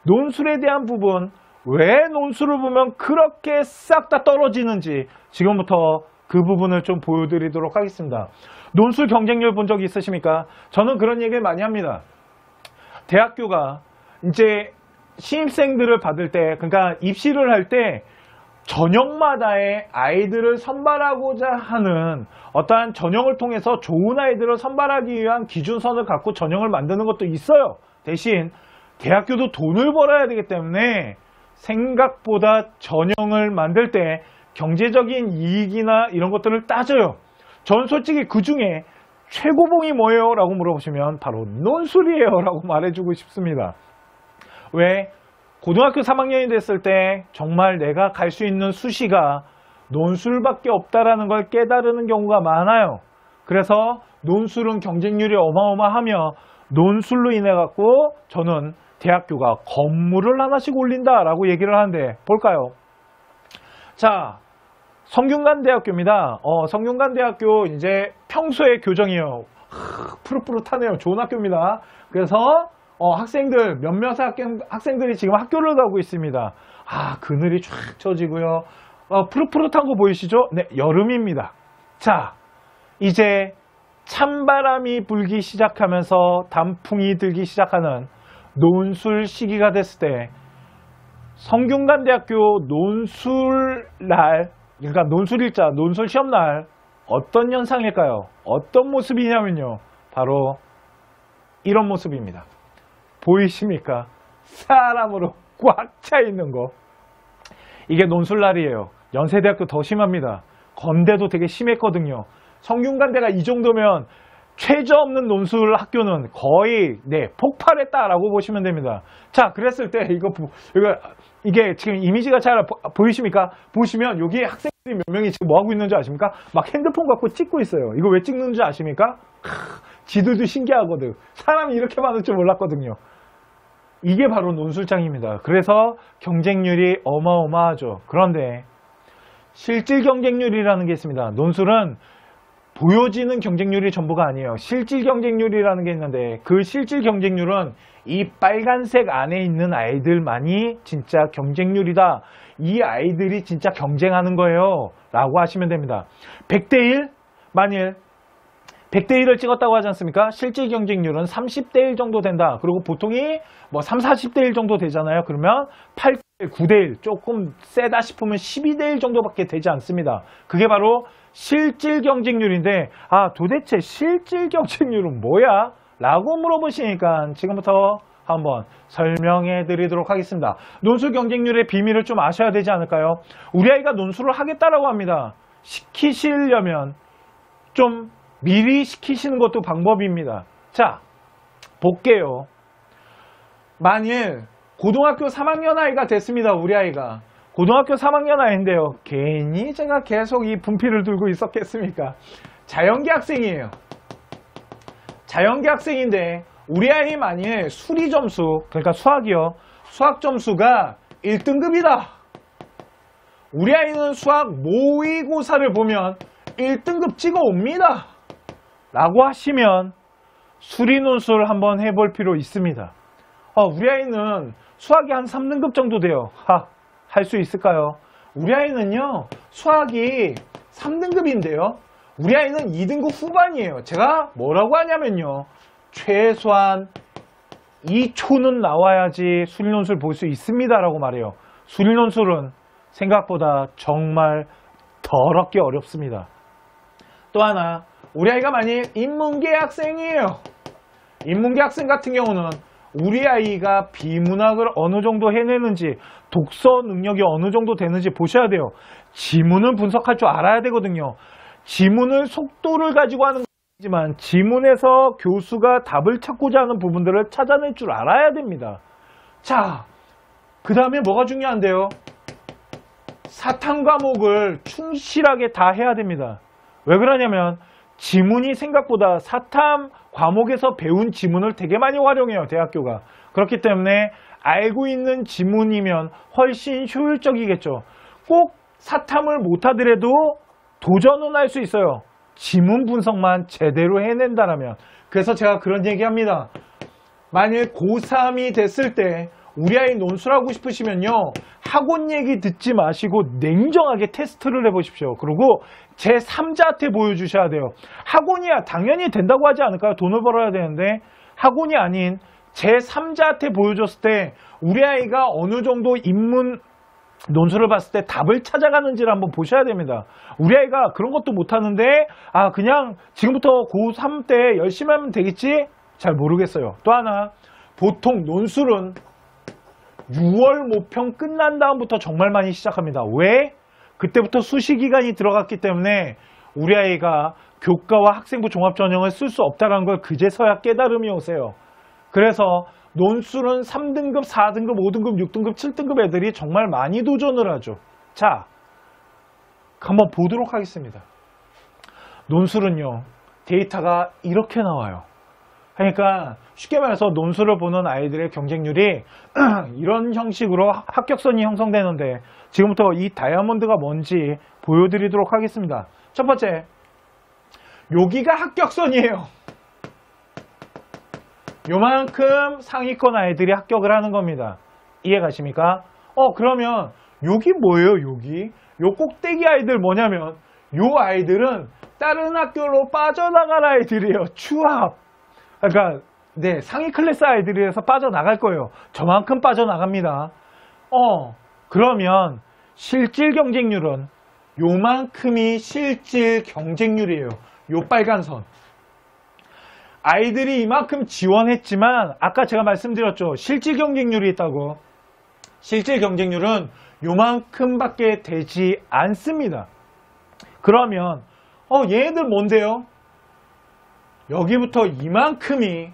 논술에 대한 부분, 왜 논술을 보면 그렇게 싹 다 떨어지는지 지금부터 그 부분을 좀 보여드리도록 하겠습니다. 논술 경쟁률 본 적 있으십니까? 저는 그런 얘기를 많이 합니다. 대학교가 이제 신입생들을 받을 때, 그러니까 입시를 할 때 전형마다의 아이들을 선발하고자 하는 어떠한 전형을 통해서 좋은 아이들을 선발하기 위한 기준선을 갖고 전형을 만드는 것도 있어요. 대신 대학교도 돈을 벌어야 되기 때문에 생각보다 전형을 만들 때 경제적인 이익이나 이런 것들을 따져요. 전 솔직히 그 중에 최고봉이 뭐예요? 라고 물어보시면 바로 논술이에요 라고 말해주고 싶습니다. 왜? 고등학교 3학년이 됐을 때 정말 내가 갈 수 있는 수시가 논술밖에 없다라는 걸 깨달는 경우가 많아요. 그래서 논술은 경쟁률이 어마어마하며 논술로 인해 갖고 저는 대학교가 건물을 하나씩 올린다라고 얘기를 하는데 볼까요? 자, 성균관대학교입니다. 성균관대학교 이제 평소의 교정이에요. 푸릇푸릇하네요. 좋은 학교입니다. 그래서 학생들 몇몇 학생들이 지금 학교를 가고 있습니다. 그늘이 쫙 펴지고요. 푸릇푸릇한 거 보이시죠? 네, 여름입니다. 자, 이제 찬바람이 불기 시작하면서 단풍이 들기 시작하는 논술 시기가 됐을 때 성균관대학교 논술날, 그러니까 논술일자, 논술 시험날 어떤 현상일까요? 어떤 모습이냐면요. 바로 이런 모습입니다. 보이십니까? 사람으로 꽉 차 있는 거. 이게 논술날이에요. 연세대학교 더 심합니다. 건대도 되게 심했거든요. 성균관대가 이 정도면 최저 없는 논술 학교는 거의 폭발했다라고 보시면 됩니다. 자, 그랬을 때 이게 지금 이미지가 잘 보이십니까? 보시면 여기 학생들이 몇 명이 지금 뭐 하고 있는지 아십니까? 막 핸드폰 갖고 찍고 있어요. 이거 왜 찍는지 아십니까? 지들도 신기하거든. 사람이 이렇게 많을 줄 몰랐거든요. 이게 바로 논술장입니다. 그래서 경쟁률이 어마어마하죠. 그런데 실질 경쟁률이라는 게 있습니다. 논술은 보여지는 경쟁률이 전부가 아니에요. 실질 경쟁률이라는 게 있는데 그 실질 경쟁률은 이 빨간색 안에 있는 아이들만이 진짜 경쟁률이다. 이 아이들이 진짜 경쟁하는 거예요. 라고 하시면 됩니다. 100대 1? 만일 100대 1을 찍었다고 하지 않습니까? 실질 경쟁률은 30대 1 정도 된다. 그리고 보통이 뭐 3, 40대 1 정도 되잖아요. 그러면 8대 1, 9대 1, 조금 세다 싶으면 12대 1 정도밖에 되지 않습니다. 그게 바로 실질 경쟁률인데 도대체 실질 경쟁률은 뭐야? 라고 물어보시니까 지금부터 한번 설명해 드리도록 하겠습니다. 논술 경쟁률의 비밀을 좀 아셔야 되지 않을까요? 우리 아이가 논술을 하겠다라고 합니다. 시키시려면 좀 미리 시키시는 것도 방법입니다. 자, 볼게요. 만일 고등학교 3학년 아이가 됐습니다. 우리 아이가 고등학교 3학년 아이인데요. 괜히 제가 계속 이 분필을 들고 있었겠습니까? 자연계 학생이에요. 자연계 학생인데 우리 아이 만일 수리 점수, 그러니까 수학이요. 수학 점수가 1등급이다. 우리 아이는 수학 모의고사를 보면 1등급 찍어옵니다. 라고 하시면 수리 논술 한번 해볼 필요 있습니다. 우리 아이는 수학이 한 3등급 정도 돼요. 할 수 있을까요? 우리 아이는요, 수학이 3등급인데요. 우리 아이는 2등급 후반이에요. 제가 뭐라고 하냐면요. 최소한 2초는 나와야지 수리논술 볼 수 있습니다. 라고 말해요. 수리논술은 생각보다 정말 더럽게 어렵습니다. 또 하나, 우리 아이가 만일 인문계 학생이에요. 인문계 학생 같은 경우는 우리 아이가 비문학을 어느 정도 해내는지, 독서 능력이 어느 정도 되는지 보셔야 돼요. 지문을 분석할 줄 알아야 되거든요. 지문을 속도를 가지고 하는 거지만 지문에서 교수가 답을 찾고자 하는 부분들을 찾아낼 줄 알아야 됩니다. 자, 그 다음에 뭐가 중요한데요? 사탐 과목을 충실하게 다 해야 됩니다. 왜 그러냐면 지문이 생각보다 사탐 과목에서 배운 지문을 되게 많이 활용해요. 대학교가. 그렇기 때문에 알고 있는 지문이면 훨씬 효율적이겠죠. 꼭 사탐을 못하더라도 도전은 할 수 있어요. 지문 분석만 제대로 해낸다라면. 그래서 제가 그런 얘기합니다. 만일 고3이 됐을 때 우리 아이 논술하고 싶으시면요, 학원 얘기 듣지 마시고 냉정하게 테스트를 해보십시오. 그리고 제3자한테 보여주셔야 돼요. 학원이야 당연히 된다고 하지 않을까요? 돈을 벌어야 되는데 학원이 아닌 제3자한테 보여줬을 때 우리 아이가 어느 정도 인문 논술을 봤을 때 답을 찾아가는지를 한번 보셔야 됩니다. 우리 아이가 그런 것도 못하는데 그냥 지금부터 고3 때 열심히 하면 되겠지? 잘 모르겠어요. 또 하나, 보통 논술은 6월 모평 끝난 다음부터 정말 많이 시작합니다. 왜? 그때부터 수시 기간이 들어갔기 때문에 우리 아이가 교과와 학생부 종합전형을 쓸 수 없다는 걸 그제서야 깨달음이 오세요. 그래서 논술은 3등급, 4등급, 5등급, 6등급, 7등급 애들이 정말 많이 도전을 하죠. 자, 한번 보도록 하겠습니다. 논술은요, 데이터가 이렇게 나와요. 그러니까 쉽게 말해서 논술을 보는 아이들의 경쟁률이 이런 형식으로 합격선이 형성되는데 지금부터 이 다이아몬드가 뭔지 보여드리도록 하겠습니다. 첫 번째, 여기가 합격선이에요. 요만큼 상위권 아이들이 합격을 하는 겁니다. 이해 가십니까? 그러면 여기 뭐예요? 여기? 요 꼭대기 아이들 뭐냐면 요 아이들은 다른 학교로 빠져나갈 아이들이에요. 추합. 그러니까 상위 클래스 아이들이라서 빠져나갈 거예요. 저만큼 빠져나갑니다. 그러면 실질 경쟁률은 요만큼이 실질 경쟁률이에요. 요 빨간 선. 아이들이 이만큼 지원했지만 아까 제가 말씀드렸죠. 실질 경쟁률이 있다고. 실질 경쟁률은 요만큼밖에 되지 않습니다. 그러면 얘네들 뭔데요? 여기부터 이만큼이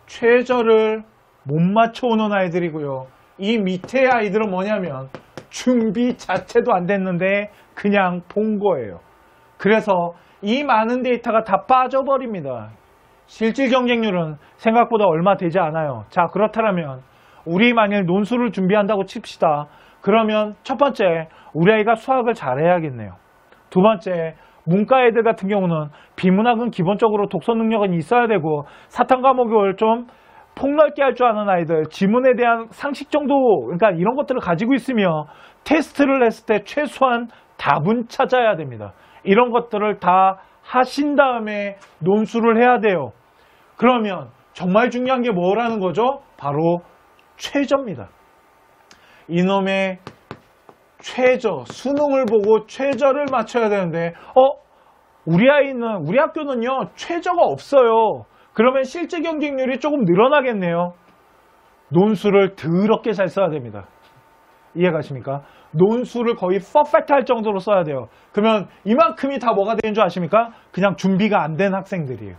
최저를 못 맞춰오는 아이들이고요. 이 밑에 아이들은 뭐냐면 준비 자체도 안 됐는데 그냥 본 거예요. 그래서 이 많은 데이터가 다 빠져버립니다. 실질 경쟁률은 생각보다 얼마 되지 않아요. 자, 그렇다면 우리 만일 논술을 준비한다고 칩시다. 그러면 첫 번째, 우리 아이가 수학을 잘해야겠네요. 두 번째, 문과 애들 같은 경우는 비문학은 기본적으로 독서 능력은 있어야 되고 사탐 과목을 좀 폭넓게 할 줄 아는 아이들, 지문에 대한 상식 정도, 그러니까 이런 것들을 가지고 있으며 테스트를 했을 때 최소한 답은 찾아야 됩니다. 이런 것들을 다 하신 다음에 논술을 해야 돼요. 그러면 정말 중요한 게 뭐라는 거죠? 바로 최저입니다. 이놈의 최저, 수능을 보고 최저를 맞춰야 되는데 우리 학교는요 최저가 없어요. 그러면 실제 경쟁률이 조금 늘어나겠네요. 논술을 더럽게 잘 써야 됩니다. 이해 가십니까? 논술을 거의 퍼펙트 할 정도로 써야 돼요. 그러면 이만큼이 다 뭐가 되는 줄 아십니까? 그냥 준비가 안 된 학생들이에요.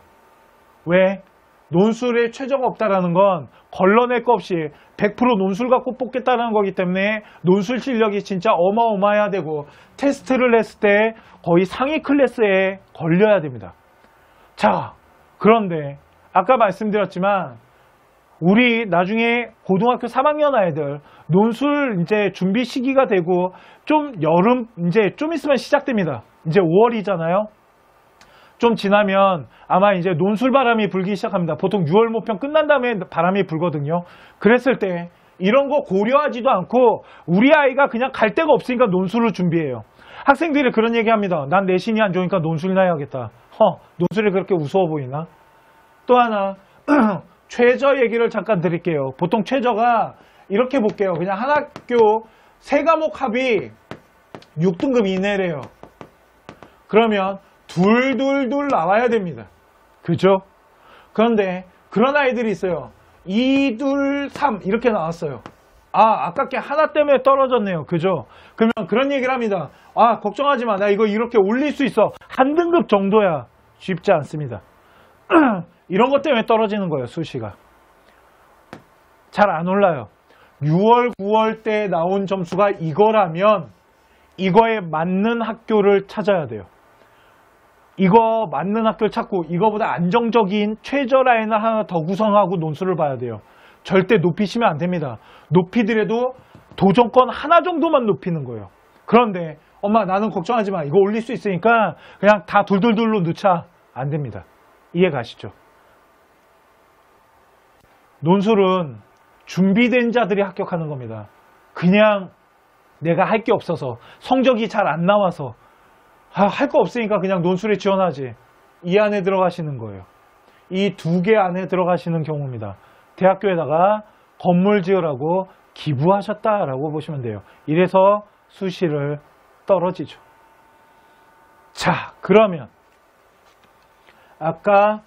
왜? 논술에 최저가 없다라는 건 걸러낼 거 없이 100% 논술 갖고 뽑겠다는 거기 때문에 논술 실력이 진짜 어마어마해야 되고 테스트를 했을 때 거의 상위 클래스에 걸려야 됩니다. 자, 그런데 아까 말씀드렸지만 우리 나중에 고등학교 3학년 아이들 논술 이제 준비 시기가 되고 좀 여름 이제 좀 있으면 시작됩니다. 이제 5월이잖아요. 좀 지나면 아마 이제 논술 바람이 불기 시작합니다. 보통 6월 모평 끝난 다음에 바람이 불거든요. 그랬을 때 이런 거 고려하지도 않고 우리 아이가 그냥 갈 데가 없으니까 논술을 준비해요. 학생들이 그런 얘기 합니다. 난 내신이 안 좋으니까 논술이나 해야겠다. 논술이 그렇게 우스워 보이나? 또 하나 최저 얘기를 잠깐 드릴게요. 보통 최저가 이렇게 볼게요. 그냥 한 학교 세 과목 합이 6등급 이내래요. 그러면 둘 나와야 됩니다. 그죠? 그런데 그런 아이들이 있어요. 2, 2, 3 이렇게 나왔어요. 아깝게 하나 때문에 떨어졌네요. 그죠? 그러면 그런 얘기를 합니다. 걱정하지 마. 나 이거 이렇게 올릴 수 있어. 한 등급 정도야. 쉽지 않습니다. 이런 것 때문에 떨어지는 거예요. 수시가. 잘 안 올라요. 6월, 9월 때 나온 점수가 이거라면 이거에 맞는 학교를 찾아야 돼요. 이거 맞는 학교를 찾고 이거보다 안정적인 최저 라인을 하나 더 구성하고 논술을 봐야 돼요. 절대 높이시면 안 됩니다. 높이더라도 도전권 하나 정도만 높이는 거예요. 그런데 엄마 나는 걱정하지 마. 이거 올릴 수 있으니까 그냥 다 둘둘둘로 넣자. 안 됩니다. 이해 가시죠? 논술은 준비된 자들이 합격하는 겁니다. 그냥 내가 할 게 없어서 성적이 잘 안 나와서 할 거 없으니까 그냥 논술에 지원하지. 이 안에 들어가시는 거예요. 이 두 개 안에 들어가시는 경우입니다. 대학교에다가 건물 지으라고 기부하셨다라고 보시면 돼요. 이래서 수시를 떨어지죠. 자, 그러면 아까